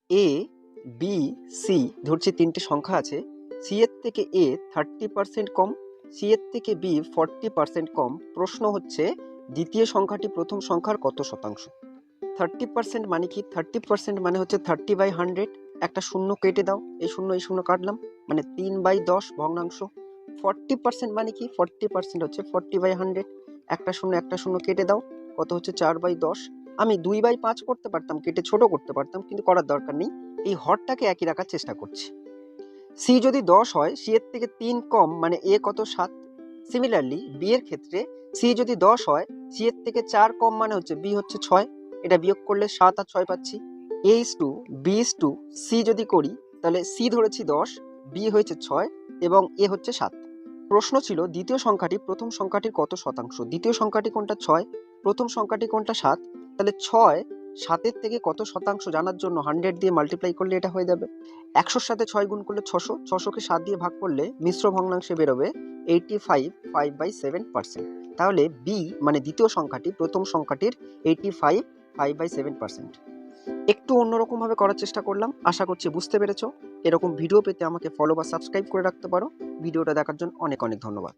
এ, B, C ধরছি তিনটে সংখ্যা আছে। সি এর থেকে এ 30% কম, সি এর থেকে বি 40% কম। প্রশ্ন হচ্ছে দ্বিতীয় সংখ্যাটি প্রথম সংখ্যার কত শতাংশ? 30% মানে কি? 30% মানে হচ্ছে 30/100। একটা শূন্য কেটে দাও, এই শূন্য কাটলাম, মানে 3/10 ভগ্নাংশ। 40% মানে কি? 40% হচ্ছে 40/100। একটা শূন্য কেটে দাও, কত হচ্ছে? 4/10। আমি 2/5 করতে পারতাম, কেটে ছোট করতে পারতাম, কিন্তু করার দরকার নেই। এই হরটাকে একই রাখার চেষ্টা করছি। সি যদি 10 হয়, সি এর থেকে 3 কম, মানে এ কত? 7। সিমিলারলি বি এর ক্ষেত্রে সি যদি 10 হয়, সি এর থেকে 4 কম, মানে হচ্ছে বি হচ্ছে 6। এটা বিয়োগ করলে 7 আর 6 পাচ্ছি। A is to B is to C যদি করি, তাহলে সি ধরেছি 10, বি হয়েছে 6 এবং এ হচ্ছে 7। প্রশ্ন ছিল দ্বিতীয় সংখ্যাটি প্রথম সংখ্যাটির কত শতাংশ? দ্বিতীয় সংখ্যাটি কোনটা? 6। প্রথম সংখ্যাটি কোনটা? 7। তাহলে 6 7-এর থেকে কত শতাংশ জানার জন্য 100 দিয়ে মাল্টিপ্লাই করলে এটা হয়ে যাবে। 100-র সাথে 6 গুণ করলে 600, 600-কে 7 দিয়ে ভাগ করলে মিশ্র ভগ্নাংশে বেরোবে 85, 5/7%। তাহলে বি মানে দ্বিতীয় সংখ্যাটি প্রথম সংখ্যাটির 85, 5/7%। একটু অন্যরকম ভাবে করার চেষ্টা করলাম, আশা করছি বুঝতে পেরেছো। এরকম ভিডিও পেতে আমাকে ফলো বা সাবস্ক্রাইব করে রাখতে পারো। ভিডিওটা দেখার জন্য অনেক অনেক ধন্যবাদ।